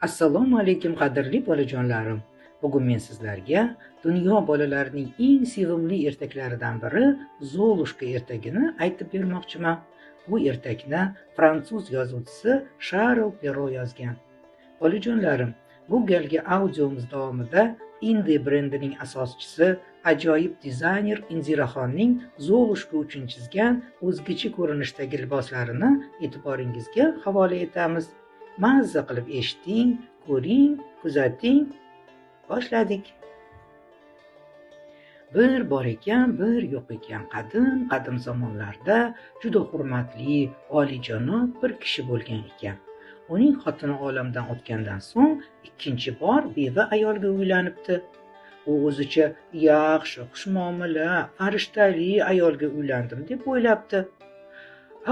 Assalomu alaykum qadrli bolajonlarim. Bugun men sizlarga dunyo bolalarining eng sevimli ertaklaridan biri Zolushka ertagini aytib bermoqchiman. Bu ertakni fransuz yozuvchisi Charles Perrault yozgan. Bolajonlarim, bu galgi audiomiz davomida Indie brendining asoschisi, ajoyib dizayner Indiraxonning Zolushka uchun chizgan o'zgacha ko'rinishdagi liboslarini e'tiboringizga havola etamiz. Mazza qilib eshiting, ko'ring, kuzating. Boshladik. Bir bor ekan, bir yo'q ekan, qadim zamonlarda juda hurmatli, oliyjanob bir kishi bo'lgan ekan. Uning xotini olamdan o'tgandan so'ng ikkinchi bor beva ayolga uylanibdi. U o'zicha yaxshi, xushmuomala, farishtali ayolga uylandim deb o'ylabdi.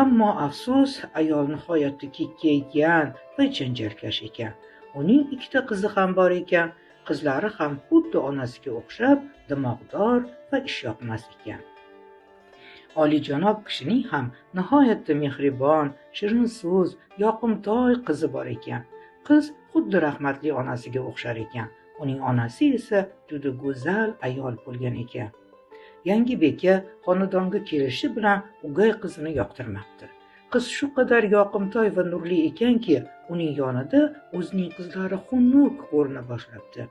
Ammo afsus, ayol nihoyatda kekkaygan va janjalkash ekan. Uning ikkita qizi ham bor ekan. Qizlari ham xuddi onasiga o'xshab dimoqdor va ishyoqmas ekan. Oliyjanob kishining ham nihoyatda mehribon, shirin so'z, yoqimtoy qizi bor ekan. Qiz xuddi rahmatli onasiga o'xshar ekan. Uning onasi esa juda go'zal ayol bo'lgan ekan. Yangi beka xonadonga kelishi bilan o'gay qizini yoqtirmabdi. Qiz shu qadar yoqimtoy va nurli ekanki, uning yonida o'zining qizlari xunuk ko'rina boshlabdi.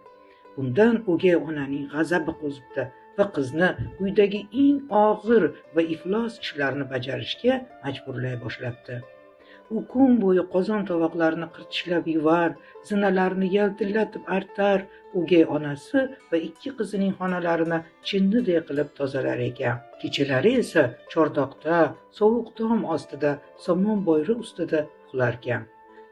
Bundan o'gay onaning g'azabi qo'zibdi va qizni uydagi eng og'ir va iflos ishlarni bajarishga majburlay boshlabdi. U kun bo'yi qozon tovoqlarni qirtishlab yuvar, zinalarni yaltillatib artar, o'gay onasi va ikki qizining xonalarini chinniday qilib tozalar ekan. Kechalari esa chordoqda, sovuq tom ostida, somon bo'yri ustida uxlarkan.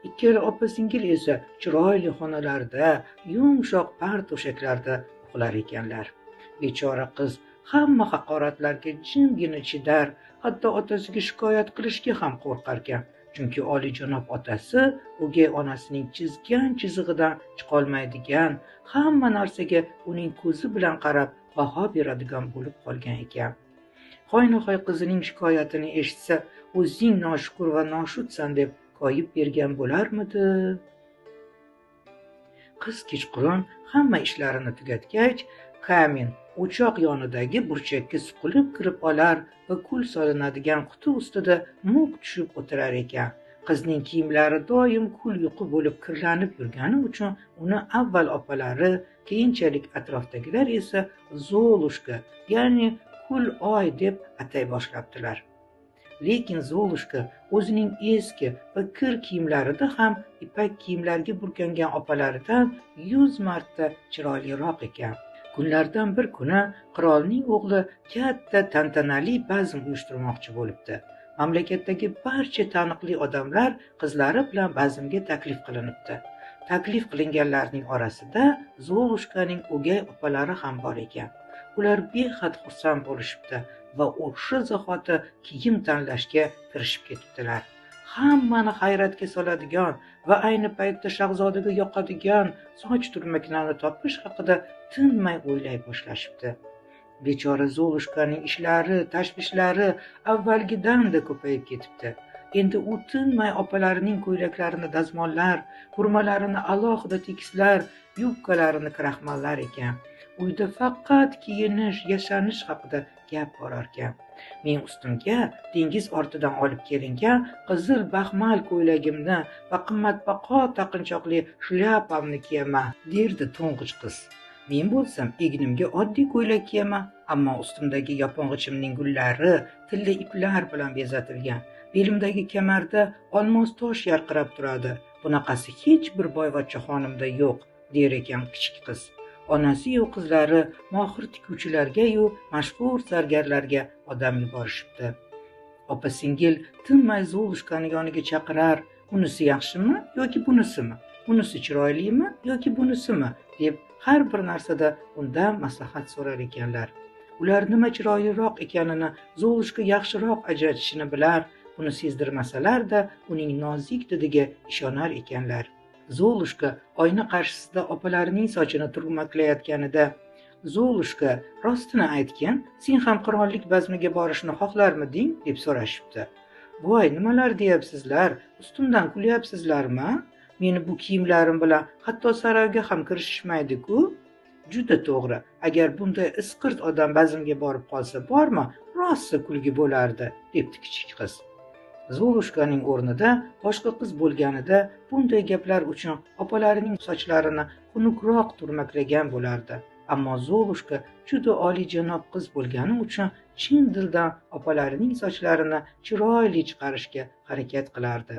Ikkala opa-singil esa chiroyli xonalarda, yumshoq par to'shaklarda uxlar ekanlar. Bechora qiz hamma haqoratlarga jimgina chidar, hatto otasiga shikoyat qilishga ham qo'rqarkan. Chunki oliyjanob otasi o'gay onasining chizgan chizig'idan chiqolmaydigan, hamma narsaga uning ko'zi bilan qarab baho beradigan bo'lib qolgan ekan. Hoynahoy qizining shikoyatini eshitsa, o'zing noshukur va noshudsan deb koyib bergan bo'larmidi? Qiz kechqurun hamma ishlarini tugatgach, kamin o'choq yonidagi burchakka suqilib kirib olar va kul solinadigan quti ustida muk tushib o'tirar ekan. Qizning kiyimlari doim kul yuqi bo'lib kirlanib yurgani uchun uni avval opalari, keyinchalik atrofdagilar esa Zolushka, ya'ni kul oy deb atay boshlabdilar. Lekin Zolushka o'zining eski va kir kiyimlarida ham ipak kiyimlarga burkangan opalaridan 100 marta chiroyliroq ekan. Kunlardan bir kuni qirolning o'g'li katta tantanali bazm uyushtirmoqchi bo'libdi. Mamlakatdagi barcha taniqli odamlar qizlari bilan bazmga taklif qilinibdi. Taklif qilinganlarning orasida Zolushkaning o'gay opalari ham bor ekan. Ular behad xursand bo'lishibdi va o'sha zahoti kiyim tanlashga kirishib ketibdilar. Hammani hayratga soladigan va ayni paytda shahzodaga yoqadigan soch turmaklarini topish haqida tinmay o'ylay boshlashibdi. Bechora Zolushkaning ishlari, tashvishlari avvalgidan-da ko'payib ketibdi. Endi u tinmay opalarining ko'ylaklarini dazmollar, kurmalarini alohida tekislar, yubkalarini kraxmallar ekan. Uyda faqat kiyinish, yashanish haqida gap borarkan. Men ustimga dengiz ortidan olib kelingan qizil baxmal ko'ylagimni va qimmatbaho taqinchoqli shlyapamni kiyaman, derdi to'ng'ich qiz. Men bo'lsam egnimga oddiy ko'ylak kiyaman, ammo ustimdagi yopong'ichimning gullari tilla iplar bilan bezatilgan. Belimdagi kamarda olmos tosh yarqirab turadi. Bunaqasi hech bir boyvachchaxonimda yo'q, der ekan kichik qiz. Onasi-yu qizlari mohir tikuvchilarga-yu mashhur zargarlarga odam yuborishibdi. Opa-singil tinmay Zolushkani yoniga chaqirar, unisi yaxshimi yoki bunisimi? Bunisi chiroylimi yoki bunisimi? deb har bir narsada undan maslahat so'rar ekanlar. Ular nima chiroyliroq ekanini Zolushka yaxshiroq ajratishini bilar, buni sezdirmasalar-da uning nozik didiga ishonar ekanlar. Zolushka oyna qarshisida opalarining sochini turmaklayotganida, Zolushka, rostini aytgin, sen ham qirollik bazmiga borishni xohlarmiding deb so'rashibdi. Voy, nimalar deyapsizlar? Ustimdan kulyapsizlarmi? meni bu kiyimlarim bilan hatto saroyga ham kirishishmaydi-ku. Juda to'g'ri. Agar bunday isqirt odam bazmga borib qolsa bormi, rosa kulgi bo'lardi, debdi kichik qiz. Zolushkaning o'rnida boshqa qiz bo'lganida bunday gaplar uchun opalarining sochlarini xunukroq turmaklagan bo'lardi. Ammo Zolushka juda oliyjanob qiz bo'lgani uchun chin dildan opalarining sochlarini chiroyli chiqarishga harakat qilardi.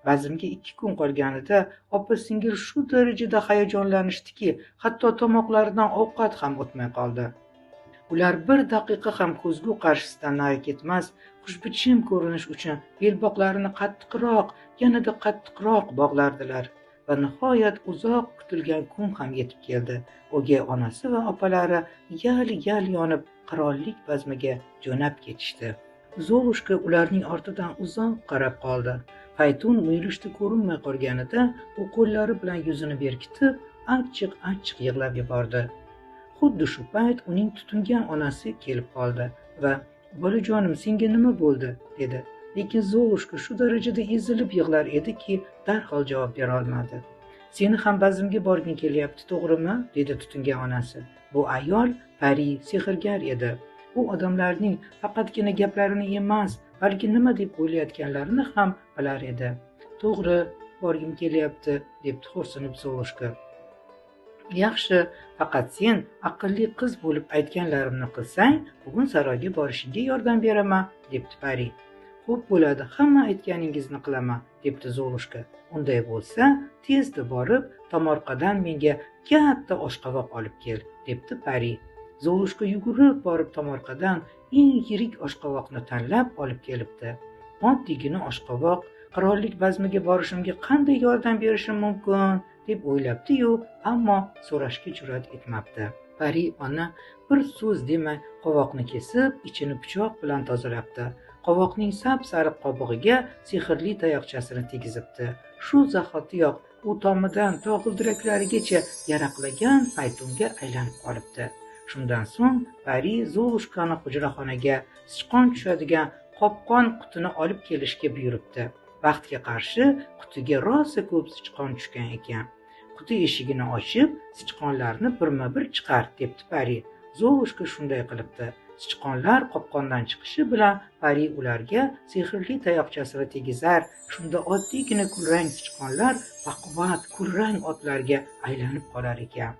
Bazmga 2 kun qolganida opa-singil shu darajada hayajonlanishdiki, hatto tomoqlaridan ovqat ham o'tmay qoldi. Ular bir daqiqa ham ko'zgu qarshisidan nari ketmas, xushbichim ko'rinish uchun belboqlarini qattiqroq, yanada qattiqroq bog'lardilar. Va nihoyat uzoq kutilgan kun ham yetib keldi. O'gay onasi va opalari yal yonib qirollik bazmiga jo'nab ketishdi. Zolushka ularning ortidan uzoq qarab qoldi. Faytun muyulishda ko'rinmay qolganida u qo'llari bilan yuzini berkitib, achchiq yig'lab yubordi. Xuddi shu payt uning tutingan onasi kelib qoldi va "Bolajonim, senga nima bo'ldi?" dedi. Lekin Zolushka shu darajada ezilib yig'lar ediki, darhol javob bera olmadi. "Seni ham bazmga borging kelyapti, to'g'rimi?" dedi tutingan onasi. Bu ayol pari, sehrgar edi. U odamlarning faqatgina gaplarini emas, balki nima deb o'ylayotganlarini ham bilar edi. "To'g'ri, borgim kelyapti", debdi xo'rsinib Zolushka. "Yaxshi, faqat sen aqlli qiz bo'lib aytganlarimni qilsang, bugun saroyga borishingga yordam beraman", debdi pari. "Xo'p bo'ladi, hamma aytganingizni qilaman", debdi Zolushka. "Unday bo'lsa, tezda borib, tomorqadan menga katta oshqovoq olib kel", debdi pari. Zolushka yugurib borib tomorqadan eng yirik oshqovoqni tanlab olib kelibdi. Oddiygina oshqovoq qirollik bazmiga borishimga qanday yordam berishi mumkin deb o'ylabdi-yu, ammo so'rashga jur'at etmabdi. Pari ona bir so'z demay qovoqni kesib, ichini pichoq bilan tozalabdi. Qovoqning sap-sariq qobig'iga sehrli tayoqchasini tegizibdi. Shu zahotiyoq u tomidan to g'ildiraklarigacha yaraqlagan faytunga aylanib qolibdi. Shundan so'ng pari Zolushkani hujraxonaga sichqon tushadigan qopqon qutini olib kelishga buyuribdi. Vaqtga qarshi qutiga rosa ko'p sichqon tushgan ekan. "Quti eshigini ochib, sichqonlarni birma-bir chiqar", debdi pari. Zolushka shunday qilibdi. Sichqonlar qopqondan chiqishi bilan pari ularga sehrli tayoqchasini tegizar, shunda oddiygina kulrang sichqonlar baquvvat kulrang otlarga aylanib qolar ekan.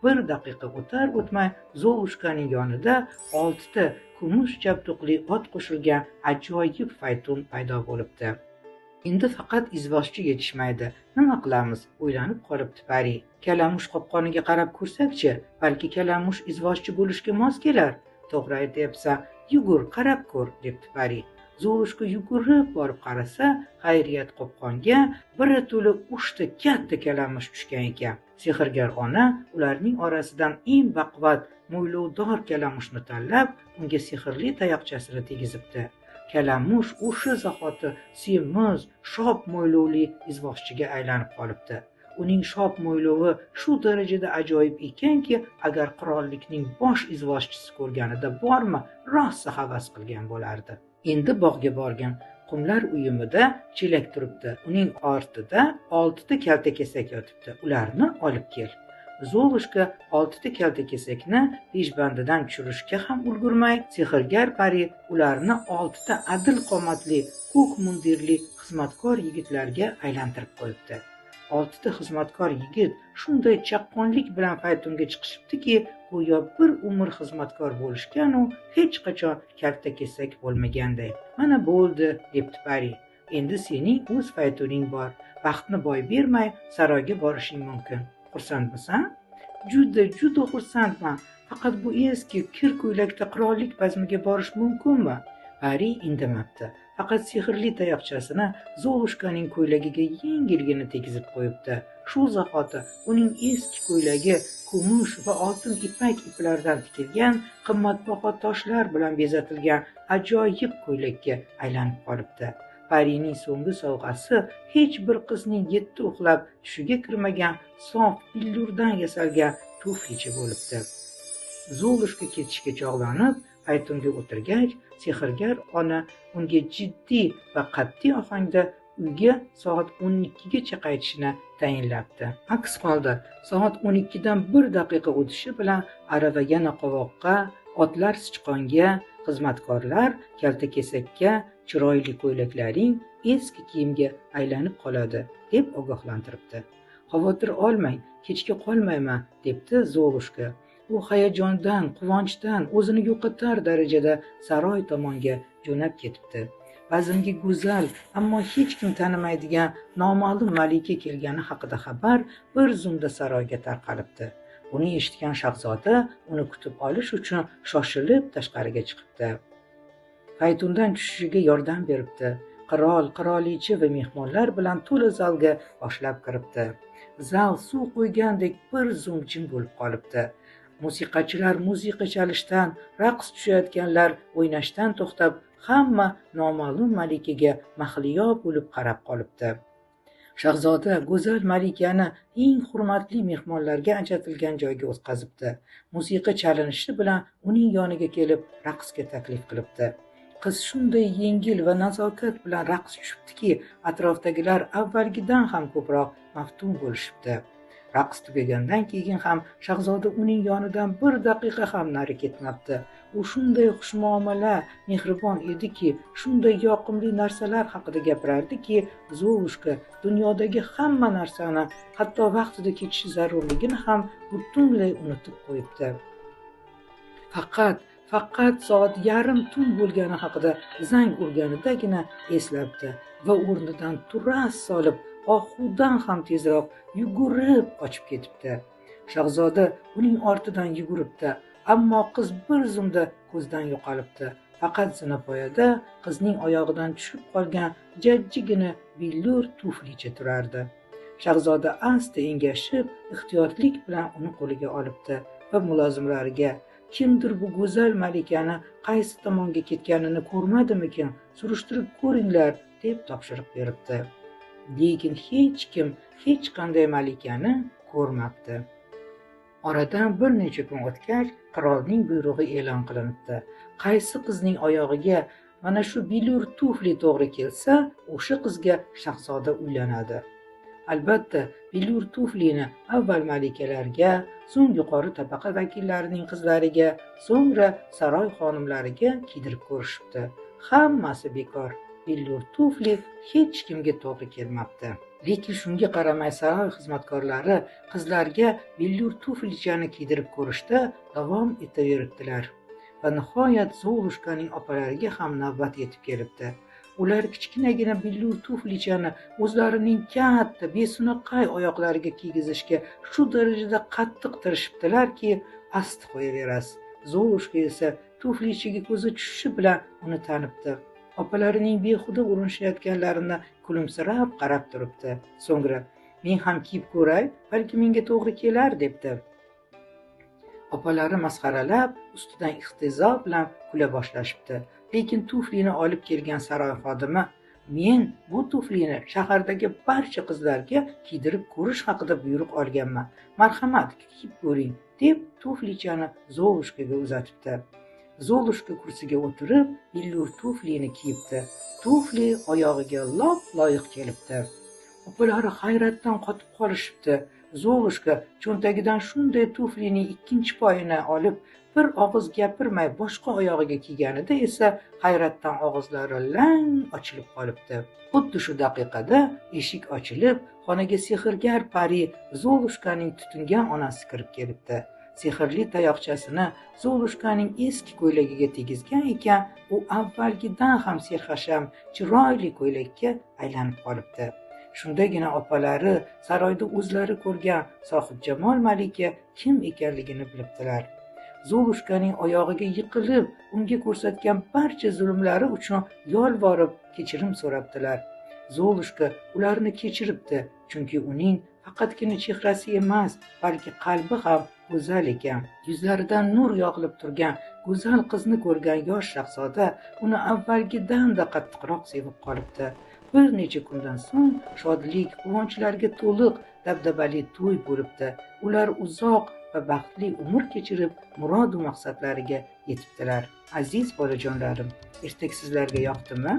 Bir daqiqa o'tar o'tmay Zolushkaning yonida 6 ta kumush jabduqli ot qo'shilgan ajoyib faytun paydo bo'libdi. "Endi faqat izvoshchi yetishmaydi. Nima qilamiz?" o'ylanib qolibdi pari. "Kalamush qopqoniga qarab ko'rsakchi, balki kalamush izvoshchi bo'lishga mos kelar." "To'g'ri aytyapsan, yugur, qarab ko'r", debdi pari. Zolushka yugurib borib qarasa, xayriyat qopqonga birato'la 3 ta katta kalamush tushgan ekan. Sehrgar ona ularning orasidan eng baquvvat mo'ylovdor kalamushni tanlab, unga sehrli tayoqchasini tegizibdi. Kalamush o'sha zahoti semiz, shop mo'ylovli izvoshchiga aylanib qolibdi. Uning shop mo'ylovi shu darajada ajoyib ekanki, agar qirollikning bosh izvoshchisi ko'rganida bormi, rosa havas qilgan bo'lardi. Endi bog'ga borgan. Qumlar uyumida chelak turibdi. Uning ortida 6 ta kaltakesak yotibdi. "Ularni olib kel." Zolushka 6 ta kaltakesakni peshbandidan tushirishga ham ulgurmay, sehrgar pari ularni 6 ta adil qomatli, ko'k mundirli xizmatkor yigitlarga aylantirib qo'yibdi. 6 ta xizmatkor yigit shunday chaqqonlik bilan faytunga chiqishibdiki, go'yo bir umr xizmatkor bo'lishgan u hech qachon kaltakesak bo'lmaganday. "Mana bo'ldi", debdi pari. "Endi sening o'z faytuning bor. Vaqtni boy bermay saroyga borishing mumkin. Xursandmisan?" "Juda xursandman. Faqat bu eski kir ko'ylakda qirollik bazmiga borish mumkinmi?" Pari indamabdi. Faqat sehrli tayoqchasini Zolushkaning ko'ylagiga yengilgina tegizib qo'yibdi. Shu zahoti uning eski ko'ylagi kumush va oltin ipak iplardan tikilgan qimmatbaho toshlar bilan bezatilgan ajoyib ko'ylakka aylanib qolibdi. Parining so'nggi sovg'asi hech bir qizning 7 uxlab tushiga kirmagan sof billurdan yasalgan tuflicha bo'libdi. Zolushka ketishga chog'lanib, faytunga o'tirgach, sehrgar ona unga jiddiy va qat'iy ohangda uyga soat 12gacha qaytishini tayinlabdi. Aks holda soat 12dan 1 daqiqa o'tishi bilan arava yana qovoqqa, otlar sichqonga, xizmatkorlar kaltakesakka, chiroyli ko'ylaklaring eski kiyimga aylanib qoladi deb ogohlantiribdi. Xavotir olmang, kechga qolmayman, debdi Zolushka. U hayajondan, quvonchdan o'zini yo'qotar darajada saroy tomonga jo'nab ketibdi. Bazmga go'zal, ammo hech kim tanimaydigan noma'lum malika kelgani haqida xabar bir zumda saroyga tarqalibdi. Buni eshitgan shahzoda uni kutib olish uchun shoshilib tashqariga chiqibdi. Faytundan tushishiga yordam beribdi. Qirol, qirolicha va mehmonlar bilan to'la zalga boshlab kiribdi. Zal suv qo'ygandek bir zum jim bo'lib qolibdi. Musiqachilar musiqa chalishdan, raqs tushayotganlar o'ynashdan to'xtab, hamma noma'lum malikaga mahliyo bo'lib qarab qolibdi. Shahzoda go'zal malikani eng hurmatli mehmonlarga ajratilgan joyga o'tkazibdi. Musiqa chalinishi bilan uning yoniga kelib raqsga taklif qilibdi. Qiz shunday yengil va nazokat bilan raqs tushibdiki, atrofdagilar avvalgidan ham ko'proq maftun bo'lishibdi. Raqs tugagandan keyin ham shahzoda uning yonidan 1 daqiqa ham nari ketmabdi. U shunday xushmuomala, mehribon ediki, shunday yoqimli narsalar haqida gapirardiki, Zolushka dunyodagi hamma narsani, hatto vaqtida ketishi zarurligini ham butunlay unutib qo'yibdi. Faqat soat yarim tun bo'lgani haqida zang urganidagina eslabdi va o'rnidan turas solib, ohudan ham tezroq yugurib qochib ketibdi. Shahzoda uning ortidan yuguribdi, ammo qiz bir zumda ko'zdan yo'qolibdi. Faqat zinapoyada qizning oyog'idan tushib qolgan jajjigina billur tuflicha turardi. Shahzoda asta engashib, ehtiyotlik bilan uni qo'liga olibdi va mulozimlariga kimdir bu go'zal malikani qaysi tomonga ketganini ko'rmadimikin, surishtirib ko'ringlar, deb topshiriq beribdi. Lekin hech kim hech qanday malikani ko'rmabdi. Oradan bir necha kun o'tgach, qirolning buyrug'i e'lon qilinibdi. Qaysi qizning oyog'iga mana shu billur tufli to'g'ri kelsa, o'sha qizga shahzoda uylanadi. Albatta, billur tuflini avval malikalarga, so'ng yuqori tabaqa vakillarining qizlariga, so'ngra saroy xonimlariga kiydirib ko'rishibdi. Hammasi bekor. Billur tufli hech kimga to'g'ri kelmabdi. Lekin shunga qaramay saroy xizmatkorlari qizlarga billur tuflichani kiydirib ko'rishda davom etaveribdilar. Va nihoyat Zolushkaning opalariga ham navbat yetib kelibdi. Ular kichkinagina billur tuflichani o'zlarining katta, besunaqay oyoqlariga kiygizishga shu darajada qattiq tirishibdilarki, asti qo'yaverasiz. Zolushka esa tuflichaga ko'zi tushishi bilan uni tanibdi. Opalarining behuda urinishayotganlarini kulimsirab qarab turibdi. So'ngra, men ham kiyib ko'ray, balki menga to'g'ri kelar, debdi. Opalari masxaralab, ustidan iqtizo bilan kula boshlashibdi. Lekin tuflini olib kelgan saroy xodimi, men bu tuflini shahardagi barcha qizlarga kiydirib ko'rish haqida buyruq olganman. Marhamat, kiyib ko'ring, deb tuflichani Zolushkaga uzatibdi. Zolushka kursiga o'tirib, billur tuflini kiyibdi. Tufli oyog'iga lop-loyiq kelibdi. Opalari hayratdan qotib qolishibdi. Zolushka cho'ntagidan shunday tuflining ikkinchi poyini olib, bir og'iz gapirmay boshqa oyog'iga kiyganida esa hayratdan og'izlari lang ochilib qolibdi. Xuddi shu daqiqada eshik ochilib, xonaga sehrgar pari Zolushkaning tutingan onasi kirib kelibdi. Sehrli tayoqchasini Zolushkaning eski ko'ylagiga tegizgan ekan, u avvalgidan ham serxasham, chiroyli ko'ylakka aylanib qolibdi. Shundagina opalari saroyda o'zlari ko'rgan sohibjamol malika kim ekanligini bilibdilar. Zolushkaning oyog'iga yiqilib, unga ko'rsatgan barcha zulmlari uchun yolvorib kechirim so'rabdilar. Zolushka ularni kechiribdi, chunki uning faqatgina chehrasi emas, balki qalbi ham go'zal ekan. Yuzlaridan nur yog'ilib turgan go'zal qizni ko'rgan yosh shahzoda uni avvalgidan-da qattiqroq sevib qolibdi. Bir necha kundan so'ng shodlik, quvonchlarga to'liq dabdabali to'y bo'libdi. Ular uzoq va baxtli umr kechirib, murod va maqsadlariga yetibdilar. Aziz bolajonlarim, ertak sizlarga yoqdimi?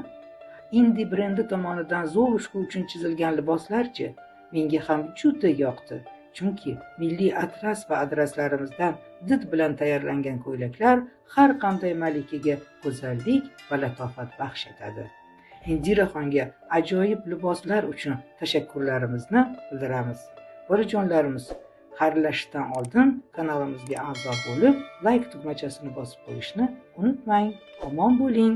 Indi brendi tomonidan Zolushka uchun chizilgan liboslarchi menga ham juda yoqdi. Chunki milliy atlas va adraslarimizdan did bilan tayyorlangan ko'ylaklar har qanday malikaga go'zallik va latofat baxsh etadi. Indiraxonga ajoyib liboslar uchun tashakkurlarimizni bildiramiz. Bolajonlarimiz, xayrlashishdan oldin kanalimizga a'zo bo'lib, like tugmachasini bosib qo'yishni unutmang. Omon bo'ling.